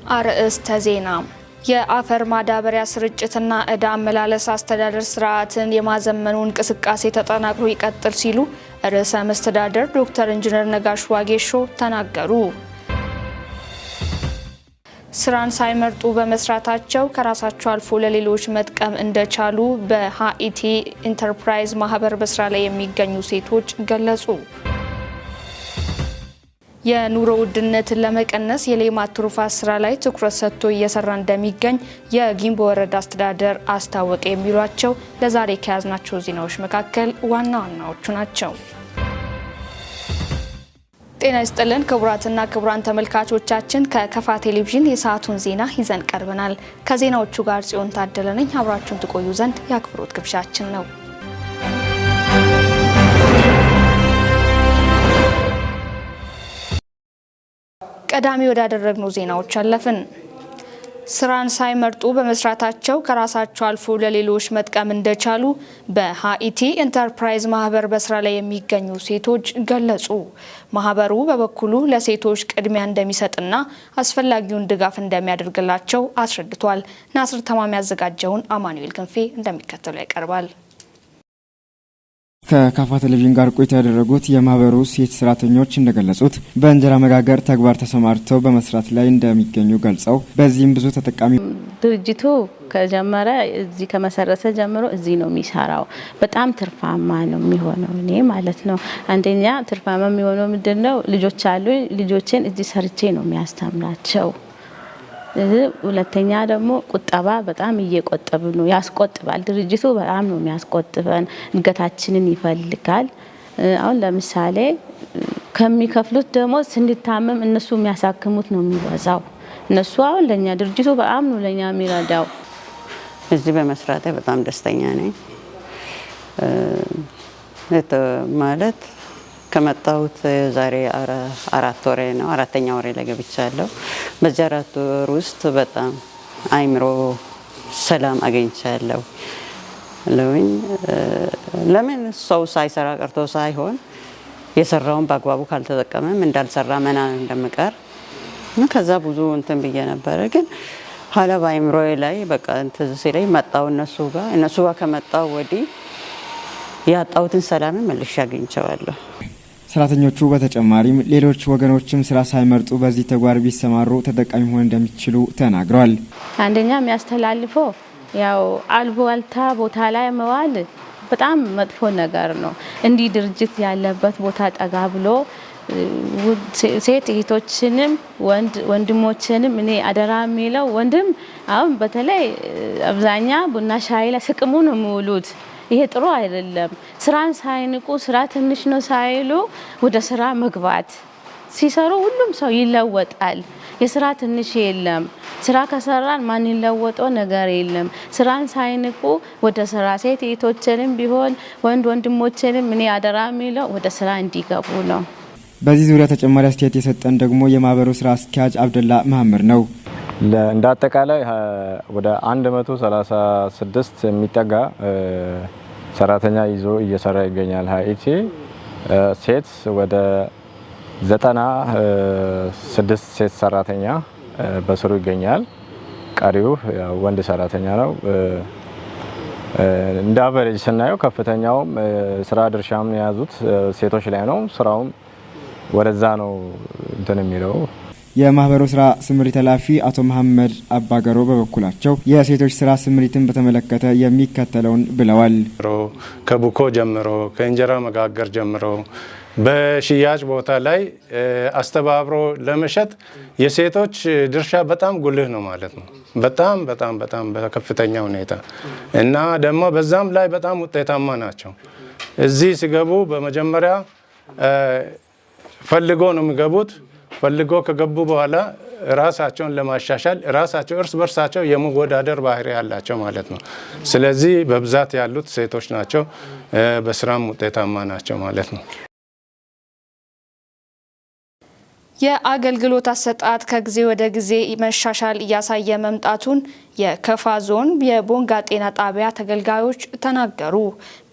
አርእስተ ዜና የአፈር ማዳበሪያ ስርጭትና ዕዳ አመላለስ አስተዳደር ስርዓትን የማዘመኑ እንቅስቃሴ ተጠናክሮ ይቀጥል ሲሉ ርዕሰ መስተዳድር ዶክተር ኢንጂነር ነጋሽ ዋጌሾ ተናገሩ። ስራን ሳይመርጡ በመስራታቸው ከራሳቸው አልፎ ለሌሎች መጥቀም እንደቻሉ በሃኢቲ ኢንተርፕራይዝ ማህበር በስራ ላይ የሚገኙ ሴቶች ገለጹ። የኑሮ ውድነትን ለመቀነስ የሌማት ትሩፋት ስራ ላይ ትኩረት ሰጥቶ እየሰራ እንደሚገኝ የጊምቦ ወረዳ አስተዳደር አስታወቀ። የሚሏቸው ለዛሬ ከያዝናቸው ዜናዎች መካከል ዋና ዋናዎቹ ናቸው። ጤና ይስጥልን ክቡራትና ክቡራን ተመልካቾቻችን፣ ከከፋ ቴሌቪዥን የሰዓቱን ዜና ይዘን ቀርበናል። ከዜናዎቹ ጋር ጽዮን ታደለ ነኝ። አብራችሁን ትቆዩ ዘንድ የአክብሮት ግብዣችን ነው። ቀዳሚ ወዳደረግነው ዜናዎች አለፍን። ስራን ሳይመርጡ በመስራታቸው ከራሳቸው አልፎ ለሌሎች መጥቀም እንደቻሉ በሃኢቲ ኢንተርፕራይዝ ማህበር በስራ ላይ የሚገኙ ሴቶች ገለጹ። ማህበሩ በበኩሉ ለሴቶች ቅድሚያ እንደሚሰጥና አስፈላጊውን ድጋፍ እንደሚያደርግላቸው አስረድቷል። ናስር ተማም ያዘጋጀውን አማኑኤል ክንፌ እንደሚከተለው ያቀርባል። ከካፋ ቴሌቪዥን ጋር ቆይታ ያደረጉት የማህበሩ ሴት ሰራተኞች እንደገለጹት በእንጀራ መጋገር ተግባር ተሰማርተው በመስራት ላይ እንደሚገኙ ገልጸው በዚህም ብዙ ተጠቃሚ ድርጅቱ ከጀመረ እዚህ ከመሰረተ ጀምሮ እዚህ ነው የሚሰራው። በጣም ትርፋማ ነው የሚሆነው እኔ ማለት ነው። አንደኛ ትርፋማ የሚሆነው ምንድነው? ልጆች አሉ። ልጆችን እዚህ ሰርቼ ነው የሚያስተምራቸው። ሁለተኛ ደግሞ ቁጠባ በጣም እየቆጠብን ነው። ያስቆጥባል። ድርጅቱ በጣም ነው የሚያስቆጥበን። እድገታችንን ይፈልጋል። አሁን ለምሳሌ ከሚከፍሉት ደግሞ ስንታመም እነሱ የሚያሳክሙት ነው የሚበዛው። እነሱ አሁን ለኛ ድርጅቱ በጣም ነው ለኛ የሚረዳው። እዚህ በመስራቴ በጣም ደስተኛ ነኝ። ማለት ከመጣሁት ዛሬ 4 ወሬ ነው። 4ኛ ወሬ ላይ ገብቻለሁ። በዚህ 4 ወር ውስጥ በጣም አይምሮ ሰላም አግኝቻለሁ። ለምን ሰው ሳይሰራ ቀርቶ ሳይሆን የሰራውን በአግባቡ ካልተጠቀመም እንዳልሰራ መና እንደምቀር ከዛ ብዙ እንትን ብዬ ነበረ። ግን ኋላ በአይምሮዬ ላይ በቃ እንትን ሲለኝ መጣሁ እነሱ ጋር ከመጣሁ ወዲህ ያጣሁትን ሰላም መልሼ አግኝቼዋለሁ። ሰራተኞቹ በተጨማሪም ሌሎች ወገኖችም ስራ ሳይመርጡ በዚህ ተግባር ቢሰማሩ ተጠቃሚ መሆን እንደሚችሉ ተናግረዋል። አንደኛ የሚያስተላልፈው ያው አልቦልታ ቦታ ላይ መዋል በጣም መጥፎ ነገር ነው። እንዲህ ድርጅት ያለበት ቦታ ጠጋ ብሎ ሴት እህቶችንም ወንድሞችንም እኔ አደራ የሚለው ወንድም አሁን በተለይ አብዛኛ ቡና ሻይ ላይ ስቅሙ ነው የሚውሉት። ይሄ ጥሩ አይደለም። ስራን ሳይንቁ ስራ ትንሽ ነው ሳይሉ ወደ ስራ መግባት ሲሰሩ ሁሉም ሰው ይለወጣል። የስራ ትንሽ የለም። ስራ ከሰራን ማን ይለወጠው ነገር የለም። ስራን ሳይንቁ ወደ ስራ ሴት እህቶችንም ቢሆን ወንድሞችንም እኔ አደራ የሚለው ወደ ስራ እንዲገቡ ነው። በዚህ ዙሪያ ተጨማሪ አስተያየት የሰጠን ደግሞ የማህበሩ ስራ አስኪያጅ አብደላ መሐመድ ነው። እንደ አጠቃላይ ወደ 136 የሚጠጋ ሰራተኛ ይዞ እየሰራ ይገኛል። ሃኢቲ ሴት ወደ 96 ሴት ሰራተኛ በስሩ ይገኛል። ቀሪው ወንድ ሰራተኛ ነው። እንደ አቨሬጅ ስናየው ከፍተኛውም ስራ ድርሻም የያዙት ሴቶች ላይ ነው። ስራውም ወደዛ ነው እንትን የሚለው። የማህበሩ ስራ ስምሪት ኃላፊ አቶ መሐመድ አባገሮ በበኩላቸው የሴቶች ስራ ስምሪትን በተመለከተ የሚከተለውን ብለዋል። ከቡኮ ጀምሮ ከእንጀራ መጋገር ጀምሮ በሽያጭ ቦታ ላይ አስተባብሮ ለመሸጥ የሴቶች ድርሻ በጣም ጉልህ ነው ማለት ነው። በጣም በከፍተኛ ሁኔታ እና ደግሞ በዛም ላይ በጣም ውጤታማ ናቸው። እዚህ ሲገቡ በመጀመሪያ ፈልጎ ነው የሚገቡት። ፈልጎ ከገቡ በኋላ ራሳቸውን ለማሻሻል ራሳቸው እርስ በርሳቸው የመወዳደር ባህሪ ያላቸው ማለት ነው። ስለዚህ በብዛት ያሉት ሴቶች ናቸው። በስራም ውጤታማ ናቸው ማለት ነው። የአገልግሎት አሰጣጥ ከጊዜ ወደ ጊዜ መሻሻል እያሳየ መምጣቱን የከፋ ዞን የቦንጋ ጤና ጣቢያ ተገልጋዮች ተናገሩ።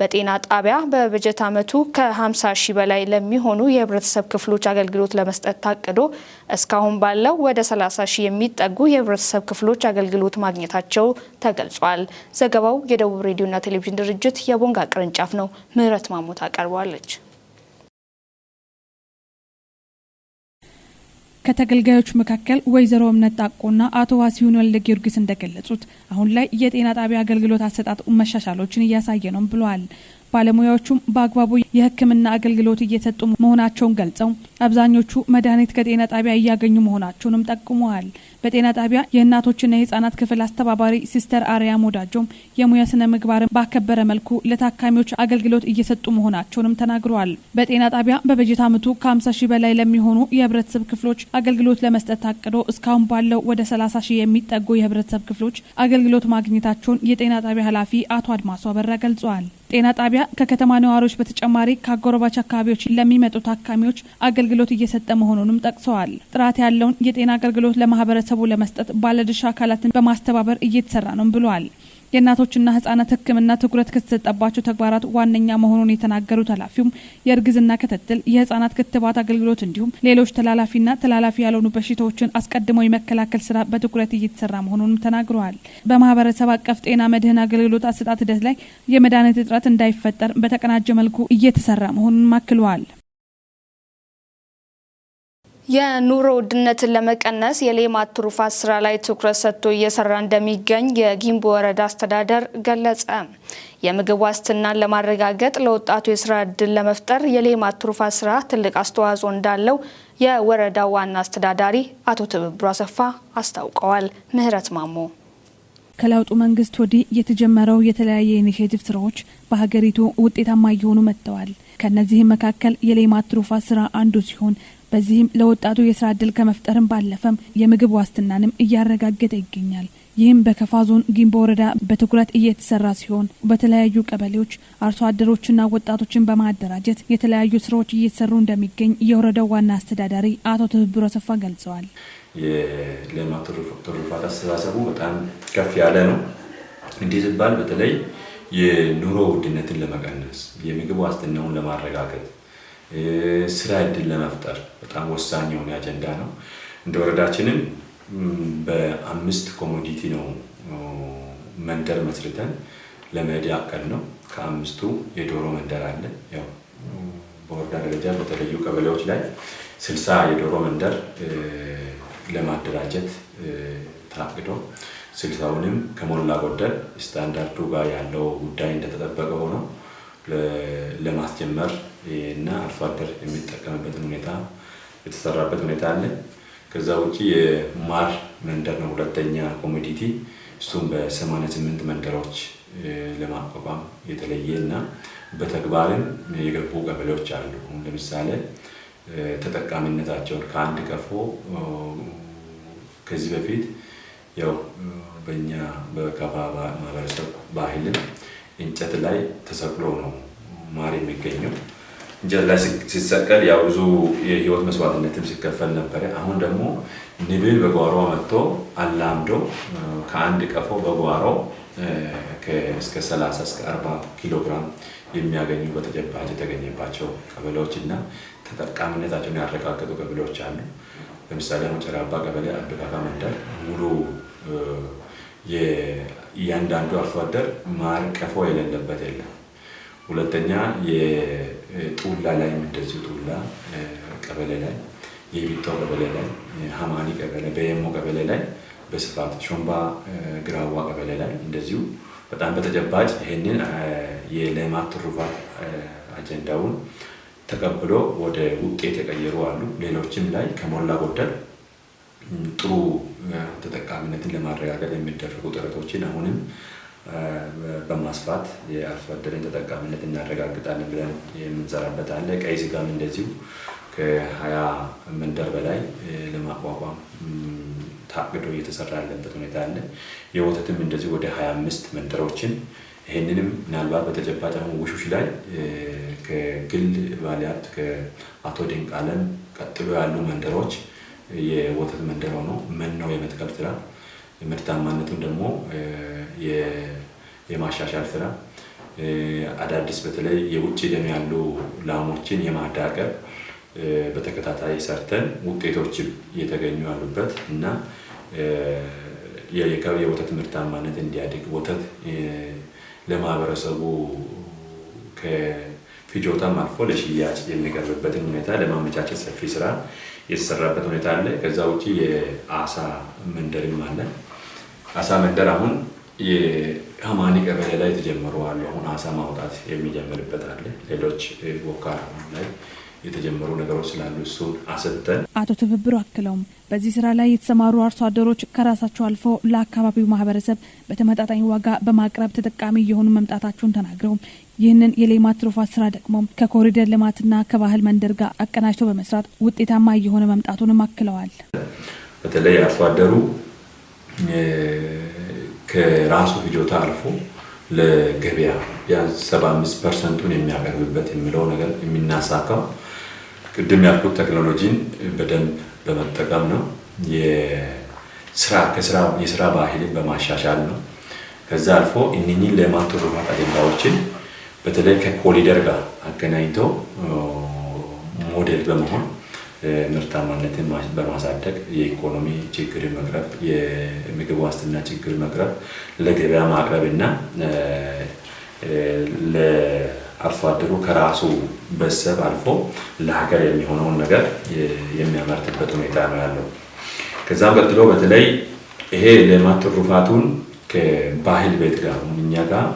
በጤና ጣቢያ በበጀት ዓመቱ ከ50 ሺህ በላይ ለሚሆኑ የህብረተሰብ ክፍሎች አገልግሎት ለመስጠት ታቅዶ እስካሁን ባለው ወደ 30 ሺህ የሚጠጉ የህብረተሰብ ክፍሎች አገልግሎት ማግኘታቸው ተገልጿል። ዘገባው የደቡብ ሬዲዮና ቴሌቪዥን ድርጅት የቦንጋ ቅርንጫፍ ነው። ምህረት ማሞት አቀርባለች። ከተገልጋዮች መካከል ወይዘሮ እምነት ጣቆና አቶ ዋሲሁን ወልደ ጊዮርጊስ እንደገለጹት አሁን ላይ የጤና ጣቢያ አገልግሎት አሰጣጥ መሻሻሎችን እያሳየ ነው ብለዋል። ባለሙያዎቹም በአግባቡ የሕክምና አገልግሎት እየሰጡ መሆናቸውን ገልጸው አብዛኞቹ መድኃኒት ከጤና ጣቢያ እያገኙ መሆናቸውንም ጠቁመዋል። በጤና ጣቢያ የእናቶችና የህፃናት ክፍል አስተባባሪ ሲስተር አሪያ ሞዳጆም የሙያ ስነ ምግባርን ባከበረ መልኩ ለታካሚዎች አገልግሎት እየሰጡ መሆናቸውንም ተናግረዋል። በጤና ጣቢያ በበጀት ዓመቱ ከ50 ሺህ በላይ ለሚሆኑ የህብረተሰብ ክፍሎች አገልግሎት ለመስጠት ታቅዶ እስካሁን ባለው ወደ 30 ሺህ የሚጠጉ የህብረተሰብ ክፍሎች አገልግሎት ማግኘታቸውን የጤና ጣቢያ ኃላፊ አቶ አድማሱ አበራ ገልጸዋል። ጤና ጣቢያ ከከተማ ነዋሪዎች በተጨማሪ ከአጎራባች አካባቢዎች ለሚመጡ ታካሚዎች አገልግሎት እየሰጠ መሆኑንም ጠቅሰዋል። ጥራት ያለውን የጤና አገልግሎት ለማህበረሰቡ ለመስጠት ባለድርሻ አካላትን በማስተባበር እየተሰራ ነው ብለዋል። የእናቶችና ህጻናት ህክምና ትኩረት ከተሰጠባቸው ተግባራት ዋነኛ መሆኑን የተናገሩት ኃላፊውም የእርግዝና ክትትል፣ የህጻናት ክትባት አገልግሎት እንዲሁም ሌሎች ተላላፊና ተላላፊ ያልሆኑ በሽታዎችን አስቀድመው የመከላከል ስራ በትኩረት እየተሰራ መሆኑን ተናግረዋል። በማህበረሰብ አቀፍ ጤና መድህን አገልግሎት አሰጣጥ ሂደት ላይ የመድኃኒት እጥረት እንዳይፈጠር በተቀናጀ መልኩ እየተሰራ መሆኑን አክለዋል። የኑሮ ውድነትን ለመቀነስ የሌማት ትሩፋት ስራ ላይ ትኩረት ሰጥቶ እየሰራ እንደሚገኝ የጊምቦ ወረዳ አስተዳደር ገለጸ። የምግብ ዋስትናን ለማረጋገጥ ለወጣቱ የስራ ዕድል ለመፍጠር የሌማት ትሩፋት ስራ ትልቅ አስተዋጽኦ እንዳለው የወረዳው ዋና አስተዳዳሪ አቶ ትብብሩ አሰፋ አስታውቀዋል። ምህረት ማሞ ከለውጡ መንግስት ወዲህ የተጀመረው የተለያየ ኢኒሼቲቭ ስራዎች በሀገሪቱ ውጤታማ እየሆኑ መጥተዋል። ከነዚህም መካከል የሌማት ትሩፋት ስራ አንዱ ሲሆን በዚህም ለወጣቱ የስራ ዕድል ከመፍጠርም ባለፈም የምግብ ዋስትናንም እያረጋገጠ ይገኛል። ይህም በከፋ ዞን ጊምቦ ወረዳ በትኩረት እየተሰራ ሲሆን በተለያዩ ቀበሌዎች አርሶ አደሮችና ወጣቶችን በማደራጀት የተለያዩ ስራዎች እየተሰሩ እንደሚገኝ የወረዳው ዋና አስተዳዳሪ አቶ ትብብሩ አሰፋ ገልጸዋል። የሌማት ትሩፋት አስተሳሰቡ በጣም ከፍ ያለ ነው። እንዲህ ሲባል በተለይ የኑሮ ውድነትን ለመቀነስ የምግብ ዋስትናውን ለማረጋገጥ ስራ ዕድል ለመፍጠር በጣም ወሳኝ የሆነ አጀንዳ ነው። እንደ ወረዳችንም በ5 ኮሞዲቲ ነው መንደር መስርተን ለመሄድ ያቀድ ነው። ከ5ቱ የዶሮ መንደር አለ። ያው በወረዳ ደረጃ በተለዩ ቀበሌዎች ላይ 60 የዶሮ መንደር ለማደራጀት ታቅዶ 60ውንም ከሞላ ጎደል ስታንዳርዱ ጋር ያለው ጉዳይ እንደተጠበቀ ሆኖ ለማስጀመር እና አርሶ አደር የሚጠቀምበትን ሁኔታ የተሰራበት ሁኔታ አለ። ከዛ ውጪ የማር መንደር ነው ሁለተኛ ኮሞዲቲ። እሱም በ88 መንደሮች ለማቋቋም የተለየ እና በተግባርም የገቡ ቀበሌዎች አሉ። ለምሳሌ ተጠቃሚነታቸውን ከአንድ ቀፎ ከዚህ በፊት ያው በእኛ በከፋ ማህበረሰብ ባህልም እንጨት ላይ ተሰቅሎ ነው ማር የሚገኘው። እንጨት ላይ ሲሰቀል ያው ብዙ የህይወት መስዋዕትነትም ሲከፈል ነበረ። አሁን ደግሞ ንብል በጓሮ መጥቶ አላምዶ ከአንድ ቀፎ በጓሮ እስከ 30 እስከ 40 ኪሎ ግራም የሚያገኙ በተጨባጭ የተገኘባቸው ቀበሌዎች እና ተጠቃሚነታቸውን ያረጋገጡ ቀበሌዎች አሉ። ለምሳሌ ጨራባ ቀበሌ አብቃቃ መንደር ሙሉ እያንዳንዱ አርሶ አደር ማር ቀፎ የሌለበት የለም። ሁለተኛ የጡላ ላይ እንደዚሁ ጡላ ቀበሌ ላይ፣ የቢቶ ቀበሌ ላይ፣ ሀማኒ ቀበሌ፣ በየሞ ቀበሌ ላይ በስፋት ሾምባ ግራዋ ቀበሌ ላይ እንደዚሁ በጣም በተጨባጭ ይሄንን የሌማት ትሩፋት አጀንዳውን ተቀብሎ ወደ ውጤት የቀየሩ አሉ። ሌሎችም ላይ ከሞላ ጎደል ጥሩ ተጠቃሚነትን ለማረጋገጥ የሚደረጉ ጥረቶችን አሁንም በማስፋት የአርሶ አደርን ተጠቃሚነት እናረጋግጣለን ብለን የምንሰራበት አለ። ቀይ ስጋም እንደዚሁ ከ20 መንደር በላይ ለማቋቋም ታቅዶ እየተሰራ ያለበት ሁኔታ አለ። የወተትም እንደዚሁ ወደ 25 መንደሮችን ይህንንም ምናልባት በተጨባጭ አሁን ውሾች ላይ ከግል ባለሀብት ከአቶ ድንቃለም ቀጥሎ ያሉ መንደሮች የወተት መንደር ሆኖ መኖ የመትከል ስራ፣ ምርታማነቱን ደግሞ የማሻሻል ስራ፣ አዳዲስ በተለይ የውጭ ደም ያሉ ላሞችን የማዳቀል በተከታታይ ሰርተን ውጤቶችም እየተገኙ ያሉበት እና የወተት ምርታማነት እንዲያድግ ወተት ለማህበረሰቡ ከፍጆታም አልፎ ለሽያጭ የሚቀርብበትን ሁኔታ ለማመቻቸት ሰፊ ስራ የተሰራበት ሁኔታ አለ። ከዛ ውጪ የአሳ መንደርም አለ። አሳ መንደር አሁን የሀማኒ ቀበሌ ላይ የተጀመሩ አሉ። አሁን አሳ ማውጣት የሚጀምርበት አለ። ሌሎች ወካራ ላይ የተጀመሩ ነገሮች ስላሉ እሱን አሰተን አቶ ትብብሩ አክለውም በዚህ ስራ ላይ የተሰማሩ አርሶ አደሮች ከራሳቸው አልፎ ለአካባቢው ማህበረሰብ በተመጣጣኝ ዋጋ በማቅረብ ተጠቃሚ የሆኑ መምጣታቸውን ተናግረው ይህንን የሌማት ትሩፋት ስራ ደግሞ ከኮሪደር ልማትና ከባህል መንደር ጋር አቀናጅቶ በመስራት ውጤታማ የሆነ መምጣቱንም አክለዋል። በተለይ አርሶ አደሩ ከራሱ ፍጆታ አልፎ ለገበያ ቢያንስ 75% የሚያቀርብበት የሚለው ነገር የሚናሳካው ቅድም ያልኩት ቴክኖሎጂን በደንብ በመጠቀም ነው። የስራ ባህልን በማሻሻል ነው። ከዛ አልፎ እነኚህን ሌማት ትሩፋት አጀንዳዎችን በተለይ ከኮሪደር ጋር አገናኝቶ ሞዴል በመሆን ምርታማነትን በማሳደግ የኢኮኖሚ ችግር መቅረፍ፣ የምግብ ዋስትና ችግር መቅረፍ፣ ለገበያ ማቅረብ እና ለአርሶ አደሩ ከራሱ በሰብ አልፎ ለሀገር የሚሆነውን ነገር የሚያመርትበት ሁኔታ ነው ያለው። ከዛም ቀጥሎ በተለይ ይሄ ሌማት ትሩፋቱን ከባህል ቤት ጋር እኛ ጋር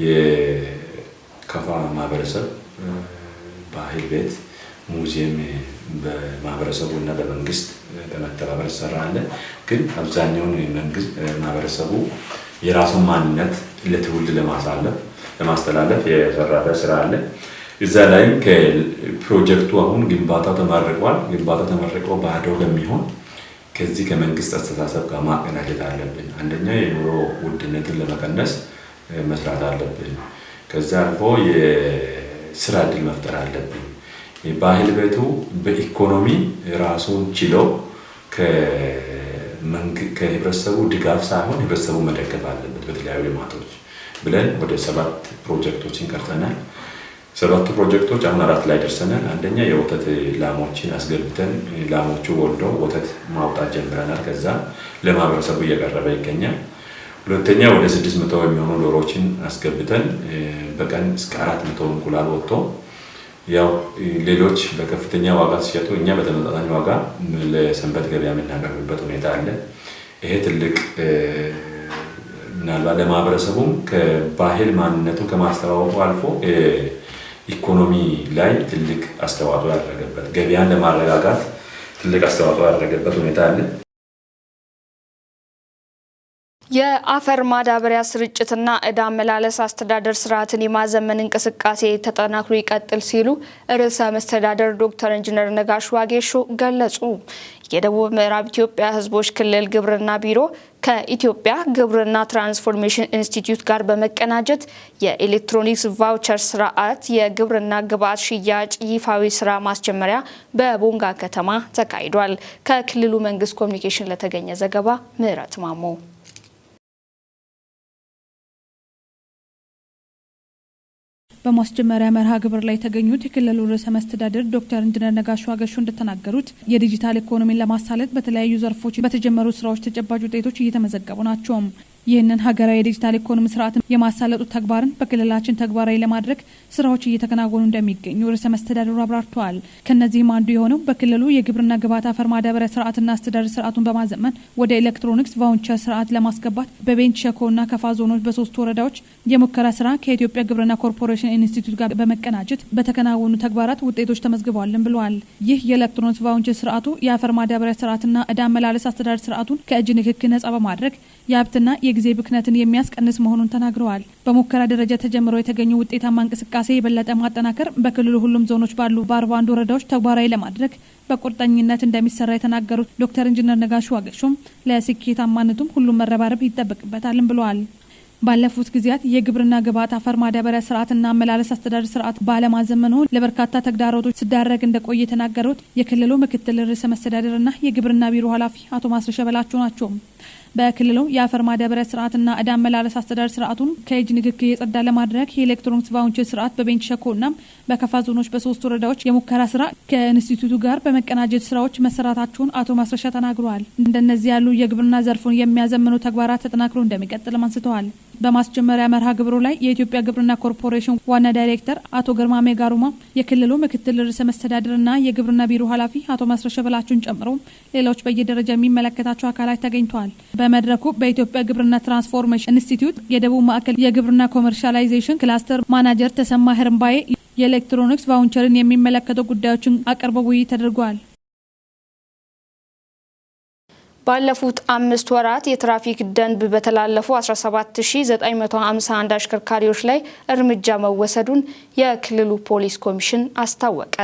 የከፋ ማህበረሰብ ባህል ቤት ሙዚየም በማህበረሰቡ እና በመንግስት በመተባበር ይሰራል። ግን አብዛኛውን መንግስት ማህበረሰቡ የራሱን ማንነት ለትውልድ ለማስተላለፍ የሰራበት ስራ አለ። እዛ ላይም ከፕሮጀክቱ አሁን ግንባታው ተመርቋል። ግንባታው ተመርቆ ባዶ ከሚሆን ከዚህ ከመንግስት አስተሳሰብ ጋር ማቀናጀት አለብን። አንደኛ የኑሮ ውድነትን ለመቀነስ መስራት አለብን። ከዛ አልፎ የስራ እድል መፍጠር አለብን። ባህል ቤቱ በኢኮኖሚ ራሱን ችሎ ከህብረተሰቡ ድጋፍ ሳይሆን ህብረተሰቡ መደገፍ አለበት በተለያዩ ልማቶች ብለን ወደ 7 ፕሮጀክቶችን ቀርጸናል። 7 ፕሮጀክቶች አሁን 4 ላይ ደርሰናል። አንደኛ የወተት ላሞችን አስገብተን ላሞቹ ወልደው ወተት ማውጣት ጀምረናል። ከዛ ለማህበረሰቡ እየቀረበ ይገኛል። ሁለተኛ ወደ 600 የሚሆኑ ዶሮዎችን አስገብተን በቀን እስከ 400 እንቁላል ወጥቶ ያው ሌሎች በከፍተኛ ዋጋ ሲሸጡ እኛ በተመጣጣኝ ዋጋ ለሰንበት ገበያ የምናቀርብበት ሁኔታ አለ። ይሄ ትልቅ ምናልባት ለማህበረሰቡም ከባህል ማንነቱን ከማስተዋወቁ አልፎ ኢኮኖሚ ላይ ትልቅ አስተዋጽኦ ያደረገበት ገበያን ለማረጋጋት ትልቅ አስተዋጽኦ ያደረገበት ሁኔታ አለ። የአፈር ማዳበሪያ ስርጭትና ዕዳ አመላለስ አስተዳደር ስርዓትን የማዘመን እንቅስቃሴ ተጠናክሮ ይቀጥል ሲሉ ርዕሰ መስተዳደር ዶክተር ኢንጂነር ነጋሽ ዋጌሾ ገለጹ። የደቡብ ምዕራብ ኢትዮጵያ ሕዝቦች ክልል ግብርና ቢሮ ከኢትዮጵያ ግብርና ትራንስፎርሜሽን ኢንስቲትዩት ጋር በመቀናጀት የኤሌክትሮኒክስ ቫውቸር ስርዓት የግብርና ግብዓት ሽያጭ ይፋዊ ስራ ማስጀመሪያ በቦንጋ ከተማ ተካሂዷል። ከክልሉ መንግስት ኮሚኒኬሽን ለተገኘ ዘገባ ምህረት ማሞ። በማስጀመሪያ መርሃ ግብር ላይ የተገኙት የክልሉ ርዕሰ መስተዳድር ዶክተር ኢንጂነር ነጋሽ ዋጌሾ እንደተናገሩት የዲጂታል ኢኮኖሚን ለማሳለጥ በተለያዩ ዘርፎች በተጀመሩ ስራዎች ተጨባጭ ውጤቶች እየተመዘገቡ ናቸው። ይህንን ሀገራዊ የዲጂታል ኢኮኖሚ ስርዓትን የማሳለጡ ተግባርን በክልላችን ተግባራዊ ለማድረግ ስራዎች እየተከናወኑ እንደሚገኙ ርዕሰ መስተዳድሩ አብራርተዋል። ከነዚህም አንዱ የሆነው በክልሉ የግብርና ግብዓት አፈር ማዳበሪያ ስርዓትና አስተዳደር ስርዓቱን በማዘመን ወደ ኤሌክትሮኒክስ ቫውቸር ስርዓት ለማስገባት በቤንች ሸኮና ከፋ ዞኖች በ3 ወረዳዎች የሙከራ ስራ ከኢትዮጵያ ግብርና ኮርፖሬሽን ኢንስቲትዩት ጋር በመቀናጀት በተከናወኑ ተግባራት ውጤቶች ተመዝግበዋልን ብለዋል። ይህ የኤሌክትሮኒክስ ቫውቸር ስርዓቱ የአፈር ማዳበሪያ ስርዓትና ዕዳ አመላለስ አስተዳደር ስርዓቱን ከእጅ ንክክ ነጻ በማድረግ የሀብትና የጊዜ ብክነትን የሚያስቀንስ መሆኑን ተናግረዋል። በሙከራ ደረጃ ተጀምሮ የተገኙ ውጤታማ እንቅስቃሴ የበለጠ ማጠናከር በክልሉ ሁሉም ዞኖች ባሉ በ41 ወረዳዎች ተግባራዊ ለማድረግ በቁርጠኝነት እንደሚሰራ የተናገሩት ዶክተር ኢንጂነር ነጋሽ ዋጌሾም ለስኬታማነቱም ሁሉም መረባረብ ይጠበቅበታልም ብለዋል። ባለፉት ጊዜያት የግብርና ግብዓት አፈር ማዳበሪያ ስርዓትና አመላለስ አስተዳደር ስርዓት ባለማዘመኑ ለበርካታ ተግዳሮቶች ሲዳረግ እንደቆየ የተናገሩት የክልሉ ምክትል ርዕሰ መስተዳድርና የግብርና ቢሮ ኃላፊ አቶ ማስረሻ በላቸው ናቸው። በክልሉ የአፈር ማዳበሪያ ስርዓትና ዕዳ አመላለስ አስተዳደር ስርዓቱን ከእጅ ንክኪ የጸዳ ለማድረግ የኤሌክትሮኒክስ ቫውቸር ስርዓት በቤንች ሸኮና በከፋ ዞኖች በ3 ወረዳዎች የሙከራ ስራ ከኢንስቲትዩቱ ጋር በመቀናጀት ስራዎች መሰራታቸውን አቶ ማስረሻ ተናግረዋል። እንደነዚህ ያሉ የግብርና ዘርፉን የሚያዘምኑ ተግባራት ተጠናክረው እንደሚቀጥልም አንስተዋል። በማስጀመሪያ መርሃ ግብሩ ላይ የኢትዮጵያ ግብርና ኮርፖሬሽን ዋና ዳይሬክተር አቶ ግርማሜ ጋሩማ፣ የክልሉ ምክትል ርዕሰ መስተዳድርና የግብርና ቢሮ ኃላፊ አቶ ማስረሻ በላቸውን ጨምሮ ሌሎች በየደረጃ የሚመለከታቸው አካላት ተገኝተዋል። በመድረኩ በኢትዮጵያ ግብርና ትራንስፎርሜሽን ኢንስቲትዩት የደቡብ ማዕከል የግብርና ኮመርሻላይዜሽን ክላስተር ማናጀር ተሰማ ህርምባዬ የኤሌክትሮኒክስ ቫውቸርን የሚመለከቱ ጉዳዮችን አቅርበው ውይይት ተደርጓል። ባለፉት 5 ወራት የትራፊክ ደንብ በተላለፉ 17951 አሽከርካሪዎች ላይ እርምጃ መወሰዱን የክልሉ ፖሊስ ኮሚሽን አስታወቀ።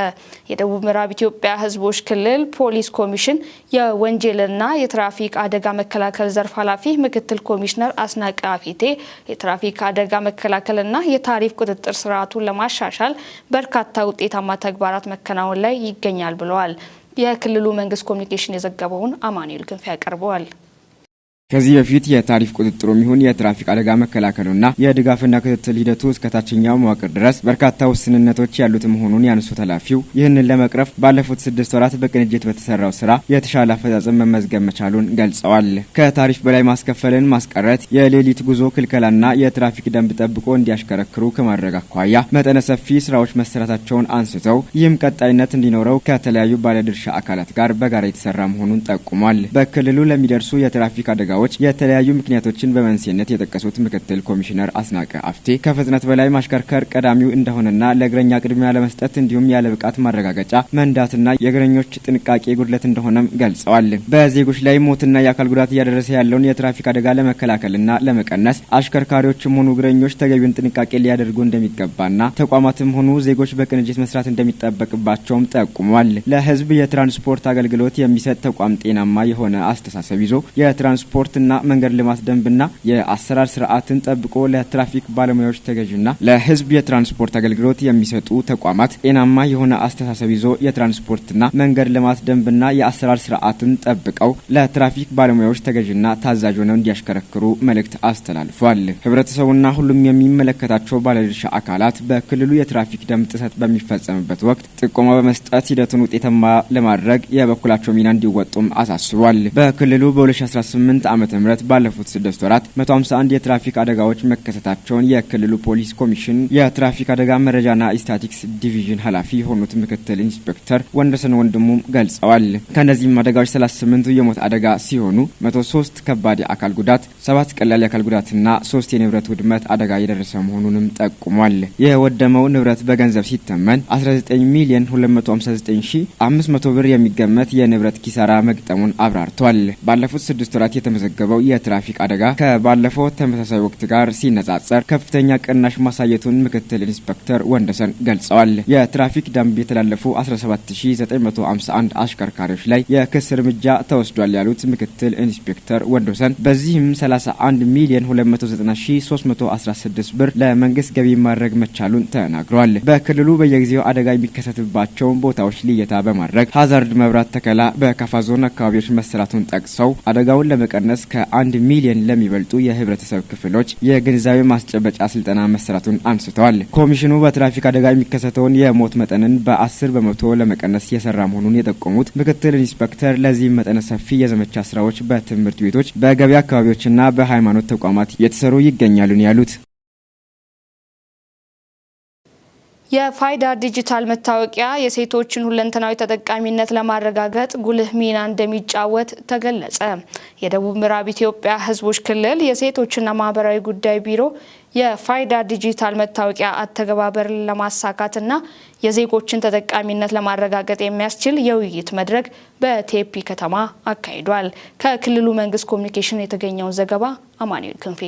የደቡብ ምዕራብ ኢትዮጵያ ሕዝቦች ክልል ፖሊስ ኮሚሽን የወንጀልና የትራፊክ አደጋ መከላከል ዘርፍ ኃላፊ ምክትል ኮሚሽነር አስናቀ አፊቴ የትራፊክ አደጋ መከላከልና የታሪፍ ቁጥጥር ስርዓቱን ለማሻሻል በርካታ ውጤታማ ተግባራት መከናወን ላይ ይገኛል ብለዋል። የክልሉ መንግስት ኮሚኒኬሽን የዘገበውን አማኑኤል ክንፍ ያቀርበዋል። ከዚህ በፊት የታሪፍ ቁጥጥሩ ይሁን የትራፊክ አደጋ መከላከሉና የድጋፍና ክትትል ሂደቱ እስከ ታችኛው መዋቅር ድረስ በርካታ ውስንነቶች ያሉት መሆኑን ያነሱት ኃላፊው ይህንን ለመቅረፍ ባለፉት 6 ወራት በቅንጅት በተሰራው ስራ የተሻለ አፈጻጸም መመዝገብ መቻሉን ገልጸዋል። ከታሪፍ በላይ ማስከፈልን ማስቀረት፣ የሌሊት ጉዞ ክልከላና የትራፊክ ደንብ ጠብቆ እንዲያሽከረክሩ ከማድረግ አኳያ መጠነ ሰፊ ስራዎች መሰራታቸውን አንስተው ይህም ቀጣይነት እንዲኖረው ከተለያዩ ባለድርሻ አካላት ጋር በጋራ የተሰራ መሆኑን ጠቁሟል። በክልሉ ለሚደርሱ የትራፊክ አደጋ የተለያዩ ምክንያቶችን በመንስኤነት የጠቀሱት ምክትል ኮሚሽነር አስናቀ አፍቴ ከፍጥነት በላይ ማሽከርከር ቀዳሚው እንደሆነና ለእግረኛ ቅድሚያ ለመስጠት እንዲሁም ያለ ብቃት ማረጋገጫ መንዳትና የእግረኞች ጥንቃቄ ጉድለት እንደሆነም ገልጸዋል። በዜጎች ላይ ሞትና የአካል ጉዳት እያደረሰ ያለውን የትራፊክ አደጋ ለመከላከልና ለመቀነስ አሽከርካሪዎችም ሆኑ እግረኞች ተገቢውን ጥንቃቄ ሊያደርጉ እንደሚገባና ተቋማትም ሆኑ ዜጎች በቅንጅት መስራት እንደሚጠበቅባቸውም ጠቁሟል። ለሕዝብ የትራንስፖርት አገልግሎት የሚሰጥ ተቋም ጤናማ የሆነ አስተሳሰብ ይዞ የትራንስፖርትና መንገድ ልማት ደንብና የአሰራር ስርዓትን ጠብቆ ለትራፊክ ባለሙያዎች ተገዥና ለሕዝብ የትራንስፖርት አገልግሎት የሚሰጡ ተቋማት ጤናማ የሆነ አስተሳሰብ ይዞ የትራንስፖርትና መንገድ ልማት ደንብና የአሰራር ስርዓትን ጠብቀው ለትራፊክ ባለሙያዎች ተገዥና ታዛዥ ሆነው እንዲያሽከረክሩ መልእክት አስተላልፏል። ህብረተሰቡና ሁሉም የሚመለከታቸው ባለድርሻ አካላት በክልሉ የትራፊክ ደንብ ጥሰት በሚፈጸምበት ወቅት ጥቆማ በመስጠት ሂደቱን ውጤታማ ለማድረግ የበኩላቸው ሚና እንዲወጡም አሳስቧል። በክልሉ በ2018 ዓመተ ምህረት ባለፉት 6 ወራት 151 የትራፊክ አደጋዎች መከሰታቸውን የክልሉ ፖሊስ ኮሚሽን የትራፊክ አደጋ መረጃና ስታቲክስ ዲቪዥን ኃላፊ የሆኑት ምክትል ኢንስፔክተር ወንደሰን ወንድሙ ገልጸዋል። ከነዚህም አደጋዎች 38ቱ የሞት አደጋ ሲሆኑ 103 ከባድ የአካል ጉዳት፣ 7 ቀላል የአካል ጉዳትና 3 የንብረት ውድመት አደጋ የደረሰ መሆኑንም ጠቁሟል። የወደመው ንብረት በገንዘብ ሲተመን 19,259,500 ብር የሚገመት የንብረት ኪሳራ መግጠሙን አብራርቷል። ባለፉት 6 ወራት የተመዘገበው የትራፊክ አደጋ ከባለፈው ተመሳሳይ ወቅት ጋር ሲነጻጸር ከፍተኛ ቅናሽ ማሳየቱን ምክትል ኢንስፔክተር ወንደሰን ገልጸዋል። የትራፊክ ደንብ የተላለፉ 17951 አሽከርካሪዎች ላይ የክስ እርምጃ ተወስዷል ያሉት ምክትል ኢንስፔክተር ወንደሰን በዚህም 31,290,316 ብር ለመንግስት ገቢ ማድረግ መቻሉን ተናግረዋል። በክልሉ በየጊዜው አደጋ የሚከሰትባቸውን ቦታዎች ልየታ በማድረግ ሀዛርድ መብራት ተከላ በከፋ ዞን አካባቢዎች መሰራቱን ጠቅሰው አደጋውን ለመቀነስ ከ1 ሚሊዮን ለሚበልጡ የህብረተሰብ ክፍሎች የግንዛቤ ማስጨበጫ ስልጠና መሰራቱን አንስተዋል። ኮሚሽኑ በትራፊክ አደጋ የሚከሰተውን የሞት መጠንን በ10 በመቶ ለመቀነስ የሰራ መሆኑን የጠቆሙት ምክትል ኢንስፔክተር ለዚህ መጠነ ሰፊ የዘመቻ ስራዎች በትምህርት ቤቶች፣ በገበያ አካባቢዎችና በሃይማኖት ተቋማት እየተሰሩ ይገኛሉ ያሉት የፋይዳ ዲጂታል መታወቂያ የሴቶችን ሁለንተናዊ ተጠቃሚነት ለማረጋገጥ ጉልህ ሚና እንደሚጫወት ተገለጸ። የደቡብ ምዕራብ ኢትዮጵያ ሕዝቦች ክልል የሴቶችና ማህበራዊ ጉዳይ ቢሮ የፋይዳ ዲጂታል መታወቂያ አተገባበርን ለማሳካትና የዜጎችን ተጠቃሚነት ለማረጋገጥ የሚያስችል የውይይት መድረክ በቴፒ ከተማ አካሂዷል። ከክልሉ መንግስት ኮሚኒኬሽን የተገኘውን ዘገባ አማኑኤል ክንፌ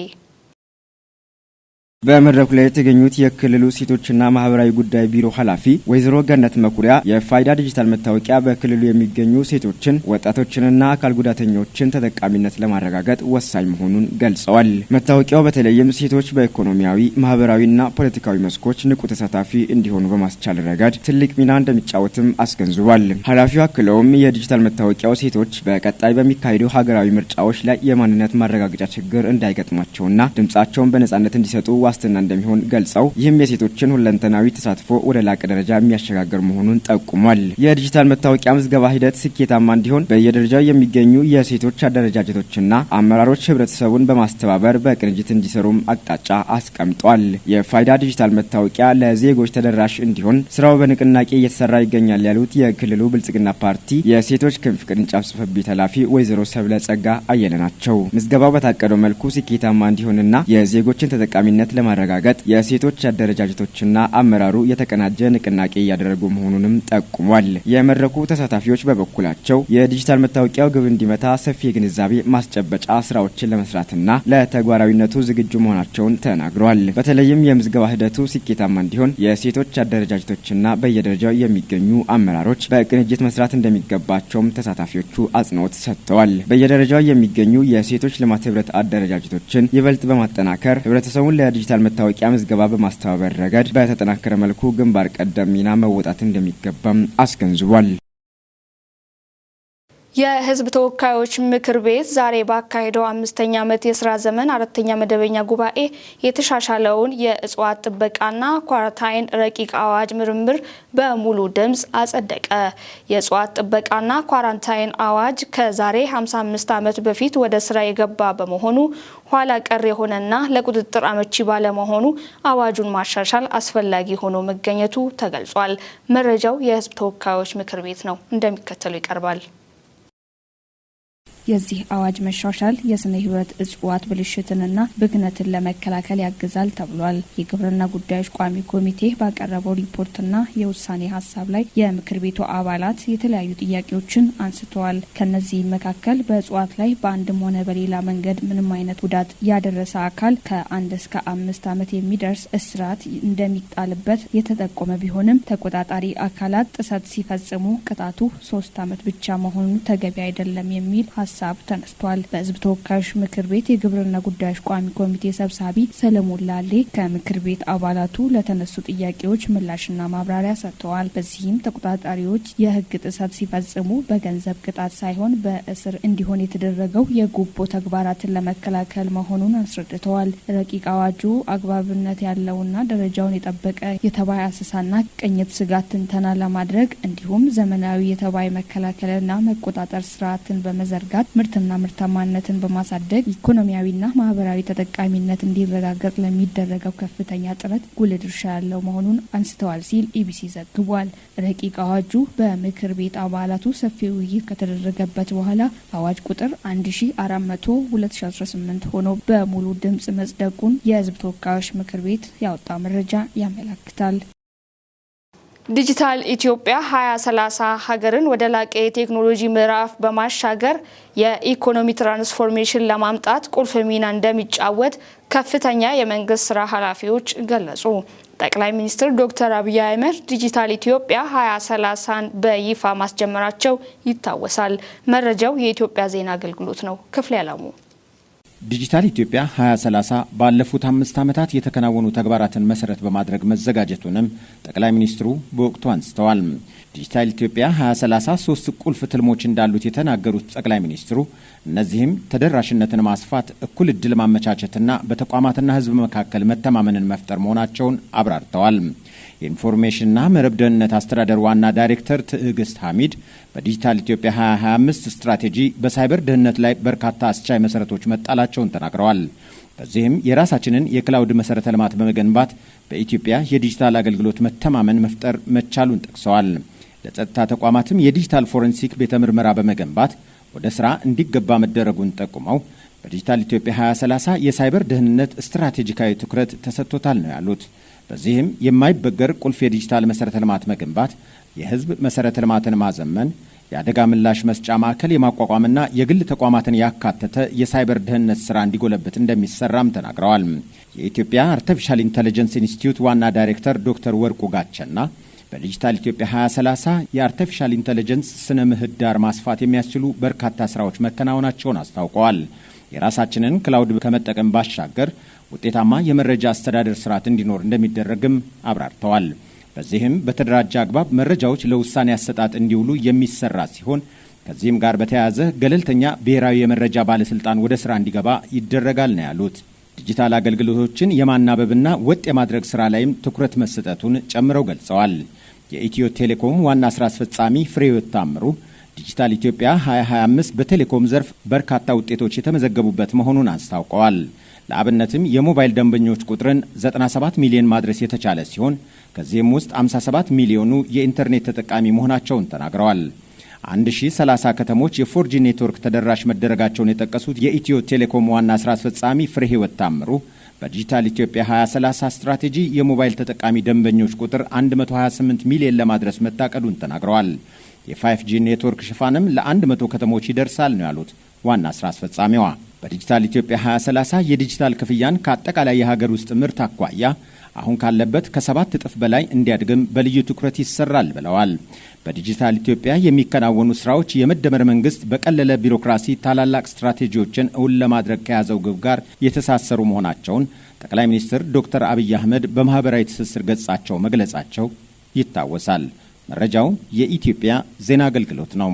በመድረኩ ላይ የተገኙት የክልሉ ሴቶችና ማህበራዊ ጉዳይ ቢሮ ኃላፊ ወይዘሮ ገነት መኩሪያ የፋይዳ ዲጂታል መታወቂያ በክልሉ የሚገኙ ሴቶችን፣ ወጣቶችንና አካል ጉዳተኞችን ተጠቃሚነት ለማረጋገጥ ወሳኝ መሆኑን ገልጸዋል። መታወቂያው በተለይም ሴቶች በኢኮኖሚያዊ፣ ማህበራዊና ፖለቲካዊ መስኮች ንቁ ተሳታፊ እንዲሆኑ በማስቻል ረገድ ትልቅ ሚና እንደሚጫወትም አስገንዝቧል። ኃላፊው አክለውም የዲጂታል መታወቂያው ሴቶች በቀጣይ በሚካሄዱ ሀገራዊ ምርጫዎች ላይ የማንነት ማረጋገጫ ችግር እንዳይገጥማቸውና ድምጻቸውን በነጻነት እንዲሰጡ ዋስትና እንደሚሆን ገልጸው ይህም የሴቶችን ሁለንተናዊ ተሳትፎ ወደ ላቀ ደረጃ የሚያሸጋግር መሆኑን ጠቁሟል። የዲጂታል መታወቂያ ምዝገባ ሂደት ስኬታማ እንዲሆን በየደረጃው የሚገኙ የሴቶች አደረጃጀቶችና አመራሮች ህብረተሰቡን በማስተባበር በቅንጅት እንዲሰሩም አቅጣጫ አስቀምጧል። የፋይዳ ዲጂታል መታወቂያ ለዜጎች ተደራሽ እንዲሆን ስራው በንቅናቄ እየተሰራ ይገኛል ያሉት የክልሉ ብልጽግና ፓርቲ የሴቶች ክንፍ ቅርንጫፍ ጽሕፈት ቤት ኃላፊ ወይዘሮ ሰብለ ጸጋ አየለ ናቸው። ምዝገባው በታቀደው መልኩ ስኬታማ እንዲሆንና የዜጎችን ተጠቃሚነት ለማረጋገጥ የሴቶች አደረጃጀቶችና አመራሩ የተቀናጀ ንቅናቄ እያደረጉ መሆኑንም ጠቁሟል። የመድረኩ ተሳታፊዎች በበኩላቸው የዲጂታል መታወቂያው ግብ እንዲመታ ሰፊ የግንዛቤ ማስጨበጫ ስራዎችን ለመስራትና ለተግባራዊነቱ ዝግጁ መሆናቸውን ተናግረዋል። በተለይም የምዝገባ ሂደቱ ስኬታማ እንዲሆን የሴቶች አደረጃጀቶችና በየደረጃው የሚገኙ አመራሮች በቅንጅት መስራት እንደሚገባቸውም ተሳታፊዎቹ አጽንኦት ሰጥተዋል። በየደረጃው የሚገኙ የሴቶች ልማት ህብረት አደረጃጀቶችን ይበልጥ በማጠናከር ህብረተሰቡን ለዲጂታል መታወቂያ ምዝገባ በማስተባበር ረገድ በተጠናከረ መልኩ ግንባር ቀደም ሚና መወጣት እንደሚገባም አስገንዝቧል። የህዝብ ተወካዮች ምክር ቤት ዛሬ ባካሄደው 5ኛ ዓመት የስራ ዘመን 4ኛ መደበኛ ጉባኤ የተሻሻለውን የእጽዋት ጥበቃና ኳራንታይን ረቂቅ አዋጅ ምርምር በሙሉ ድምጽ አጸደቀ። የእጽዋት ጥበቃና ኳራንታይን አዋጅ ከዛሬ 55 ዓመት በፊት ወደ ስራ የገባ በመሆኑ ኋላ ቀር የሆነና ለቁጥጥር አመቺ ባለመሆኑ አዋጁን ማሻሻል አስፈላጊ ሆኖ መገኘቱ ተገልጿል። መረጃው የህዝብ ተወካዮች ምክር ቤት ነው፣ እንደሚከተለው ይቀርባል። የዚህ አዋጅ መሻሻል የስነ ህይወት እጽዋት ብልሽትንና ብክነትን ለመከላከል ያግዛል ተብሏል። የግብርና ጉዳዮች ቋሚ ኮሚቴ ባቀረበው ሪፖርትና የውሳኔ ሀሳብ ላይ የምክር ቤቱ አባላት የተለያዩ ጥያቄዎችን አንስተዋል። ከነዚህ መካከል በእጽዋት ላይ በአንድም ሆነ በሌላ መንገድ ምንም አይነት ጉዳት ያደረሰ አካል ከ1 እስከ 5 ዓመት የሚደርስ እስራት እንደሚጣልበት የተጠቆመ ቢሆንም ተቆጣጣሪ አካላት ጥሰት ሲፈጽሙ ቅጣቱ 3 ዓመት ብቻ መሆኑ ተገቢ አይደለም የሚል ሀሳብ ተነስቷል። በህዝብ ተወካዮች ምክር ቤት የግብርና ጉዳዮች ቋሚ ኮሚቴ ሰብሳቢ ሰለሞን ላሌ ከምክር ቤት አባላቱ ለተነሱ ጥያቄዎች ምላሽና ማብራሪያ ሰጥተዋል። በዚህም ተቆጣጣሪዎች የህግ ጥሰት ሲፈጽሙ በገንዘብ ቅጣት ሳይሆን በእስር እንዲሆን የተደረገው የጉቦ ተግባራትን ለመከላከል መሆኑን አስረድተዋል። ረቂቅ አዋጁ አግባብነት ያለውና ደረጃውን የጠበቀ የተባይ አሰሳና ቅኝት ስጋት ትንተና ለማድረግ እንዲሁም ዘመናዊ የተባይ መከላከልና መቆጣጠር ስርዓትን በመዘርጋት ምርትና ምርታማነትን በማሳደግ ኢኮኖሚያዊና ማህበራዊ ተጠቃሚነት እንዲረጋገጥ ለሚደረገው ከፍተኛ ጥረት ጉልህ ድርሻ ያለው መሆኑን አንስተዋል ሲል ኢቢሲ ዘግቧል። ረቂቅ አዋጁ በምክር ቤት አባላቱ ሰፊ ውይይት ከተደረገበት በኋላ አዋጅ ቁጥር 1400/2018 ሆኖ በሙሉ ድምጽ መጽደቁን የህዝብ ተወካዮች ምክር ቤት ያወጣው መረጃ ያመለክታል። ዲጂታል ኢትዮጵያ 2030 ሀገርን ወደ ላቀ የቴክኖሎጂ ምዕራፍ በማሻገር የኢኮኖሚ ትራንስፎርሜሽን ለማምጣት ቁልፍ ሚና እንደሚጫወት ከፍተኛ የመንግስት ስራ ኃላፊዎች ገለጹ። ጠቅላይ ሚኒስትር ዶክተር አብይ አህመድ ዲጂታል ኢትዮጵያ 2030ን በይፋ ማስጀመራቸው ይታወሳል። መረጃው የኢትዮጵያ ዜና አገልግሎት ነው። ክፍል ያላሙ ዲጂታል ኢትዮጵያ 2030 ባለፉት 5 ዓመታት የተከናወኑ ተግባራትን መሰረት በማድረግ መዘጋጀቱንም ጠቅላይ ሚኒስትሩ በወቅቱ አንስተዋል። ዲጂታል ኢትዮጵያ 2030 3 ቁልፍ ትልሞች እንዳሉት የተናገሩት ጠቅላይ ሚኒስትሩ እነዚህም ተደራሽነትን ማስፋት፣ እኩል እድል ማመቻቸትና በተቋማትና ሕዝብ መካከል መተማመንን መፍጠር መሆናቸውን አብራርተዋል። የኢንፎርሜሽንና መረብ ደህንነት አስተዳደር ዋና ዳይሬክተር ትዕግስት ሐሚድ በዲጂታል ኢትዮጵያ 2025 ስትራቴጂ በሳይበር ደህንነት ላይ በርካታ አስቻይ መሰረቶች መጣላቸውን ተናግረዋል። በዚህም የራሳችንን የክላውድ መሰረተ ልማት በመገንባት በኢትዮጵያ የዲጂታል አገልግሎት መተማመን መፍጠር መቻሉን ጠቅሰዋል። ለጸጥታ ተቋማትም የዲጂታል ፎረንሲክ ቤተ ምርመራ በመገንባት ወደ ስራ እንዲገባ መደረጉን ጠቁመው በዲጂታል ኢትዮጵያ 2030 የሳይበር ደህንነት ስትራቴጂካዊ ትኩረት ተሰጥቶታል ነው ያሉት። በዚህም የማይበገር ቁልፍ የዲጂታል መሰረተ ልማት መገንባት፣ የህዝብ መሰረተ ልማትን ማዘመን፣ የአደጋ ምላሽ መስጫ ማዕከል የማቋቋምና የግል ተቋማትን ያካተተ የሳይበር ደህንነት ስራ እንዲጎለብት እንደሚሰራም ተናግረዋል። የኢትዮጵያ አርቲፊሻል ኢንተለጀንስ ኢንስቲትዩት ዋና ዳይሬክተር ዶክተር ወርቁ ጋቸና በዲጂታል ኢትዮጵያ 2030 የአርቲፊሻል ኢንተለጀንስ ስነ ምህዳር ማስፋት የሚያስችሉ በርካታ ስራዎች መከናወናቸውን አስታውቀዋል። የራሳችንን ክላውድ ከመጠቀም ባሻገር ውጤታማ የመረጃ አስተዳደር ስርዓት እንዲኖር እንደሚደረግም አብራርተዋል። በዚህም በተደራጀ አግባብ መረጃዎች ለውሳኔ አሰጣጥ እንዲውሉ የሚሰራ ሲሆን ከዚህም ጋር በተያያዘ ገለልተኛ ብሔራዊ የመረጃ ባለስልጣን ወደ ስራ እንዲገባ ይደረጋል ነው ያሉት። ዲጂታል አገልግሎቶችን የማናበብና ወጥ የማድረግ ስራ ላይም ትኩረት መሰጠቱን ጨምረው ገልጸዋል። የኢትዮ ቴሌኮም ዋና ስራ አስፈጻሚ ፍሬህይወት ታምሩ ዲጂታል ኢትዮጵያ 2025 በቴሌኮም ዘርፍ በርካታ ውጤቶች የተመዘገቡበት መሆኑን አስታውቀዋል። ለአብነትም የሞባይል ደንበኞች ቁጥርን 97 ሚሊዮን ማድረስ የተቻለ ሲሆን ከዚህም ውስጥ 57 ሚሊዮኑ የኢንተርኔት ተጠቃሚ መሆናቸውን ተናግረዋል። 1030 ከተሞች የ4G ኔትወርክ ተደራሽ መደረጋቸውን የጠቀሱት የኢትዮ ቴሌኮም ዋና ስራ አስፈጻሚ ፍሬህይወት ታምሩ በዲጂታል ኢትዮጵያ 2030 ስትራቴጂ የሞባይል ተጠቃሚ ደንበኞች ቁጥር 128 ሚሊዮን ለማድረስ መታቀዱን ተናግረዋል። የ5G ኔትወርክ ሽፋንም ለ100 ከተሞች ይደርሳል ነው ያሉት ዋና ስራ አስፈጻሚዋ። በዲጂታል ኢትዮጵያ 2030 የዲጂታል ክፍያን ከአጠቃላይ የሀገር ውስጥ ምርት አኳያ አሁን ካለበት ከ7 እጥፍ በላይ እንዲያድግም በልዩ ትኩረት ይሰራል ብለዋል። በዲጂታል ኢትዮጵያ የሚከናወኑ ስራዎች የመደመር መንግስት በቀለለ ቢሮክራሲ ታላላቅ ስትራቴጂዎችን እውን ለማድረግ ከያዘው ግብ ጋር የተሳሰሩ መሆናቸውን ጠቅላይ ሚኒስትር ዶክተር አብይ አህመድ በማህበራዊ ትስስር ገጻቸው መግለጻቸው ይታወሳል። መረጃው የኢትዮጵያ ዜና አገልግሎት ነው።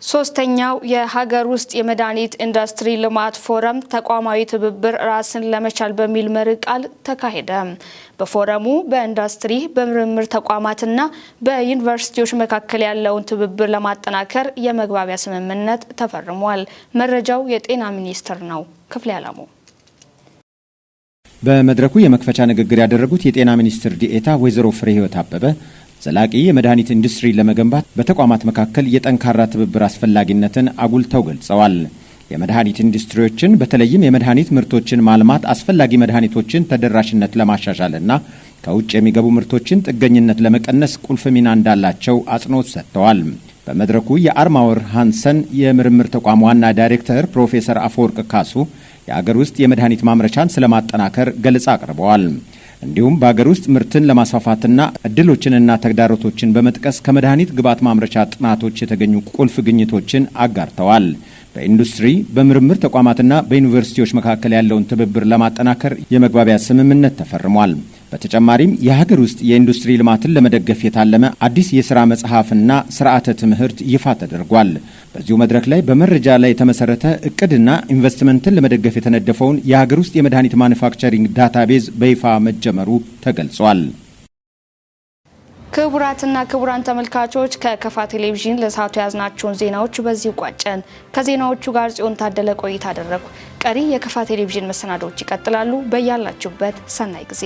ሶስተኛው የሀገር ውስጥ የመድኃኒት ኢንዱስትሪ ልማት ፎረም ተቋማዊ ትብብር ራስን ለመቻል በሚል መሪ ቃል ተካሄደ። በፎረሙ በኢንዱስትሪ በምርምር ተቋማትና በዩኒቨርሲቲዎች መካከል ያለውን ትብብር ለማጠናከር የመግባቢያ ስምምነት ተፈርሟል። መረጃው የጤና ሚኒስቴር ነው። ክፍሌ አላሙ በመድረኩ የመክፈቻ ንግግር ያደረጉት የጤና ሚኒስትር ዲኤታ ወይዘሮ ፍሬህይወት አበበ ዘላቂ የመድኃኒት ኢንዱስትሪ ለመገንባት በተቋማት መካከል የጠንካራ ትብብር አስፈላጊነትን አጉልተው ገልጸዋል። የመድኃኒት ኢንዱስትሪዎችን በተለይም የመድኃኒት ምርቶችን ማልማት አስፈላጊ መድኃኒቶችን ተደራሽነት ለማሻሻልና ከውጭ የሚገቡ ምርቶችን ጥገኝነት ለመቀነስ ቁልፍ ሚና እንዳላቸው አጽንኦት ሰጥተዋል። በመድረኩ የአርማወር ሃንሰን የምርምር ተቋም ዋና ዳይሬክተር ፕሮፌሰር አፈወርቅ ካሱ የአገር ውስጥ የመድኃኒት ማምረቻን ስለማጠናከር ገለጻ አቅርበዋል። እንዲሁም በአገር ውስጥ ምርትን ለማስፋፋትና እድሎችንና ተግዳሮቶችን በመጥቀስ ከመድኃኒት ግብዓት ማምረቻ ጥናቶች የተገኙ ቁልፍ ግኝቶችን አጋርተዋል። በኢንዱስትሪ በምርምር ተቋማትና በዩኒቨርሲቲዎች መካከል ያለውን ትብብር ለማጠናከር የመግባቢያ ስምምነት ተፈርሟል። በተጨማሪም የሀገር ውስጥ የኢንዱስትሪ ልማትን ለመደገፍ የታለመ አዲስ የሥራ መጽሐፍና ስርዓተ ትምህርት ይፋ ተደርጓል። በዚሁ መድረክ ላይ በመረጃ ላይ የተመሰረተ እቅድና ኢንቨስትመንትን ለመደገፍ የተነደፈውን የሀገር ውስጥ የመድኃኒት ማኑፋክቸሪንግ ዳታቤዝ በይፋ መጀመሩ ተገልጿል። ክቡራትና ክቡራን ተመልካቾች ከከፋ ቴሌቪዥን ለሰዓቱ ያዝናቸውን ዜናዎች በዚህ ቋጨን። ከዜናዎቹ ጋር ጽዮን ታደለ ቆይታ አደረኩ። ቀሪ የከፋ ቴሌቪዥን መሰናዶዎች ይቀጥላሉ። በያላችሁበት ሰናይ ጊዜ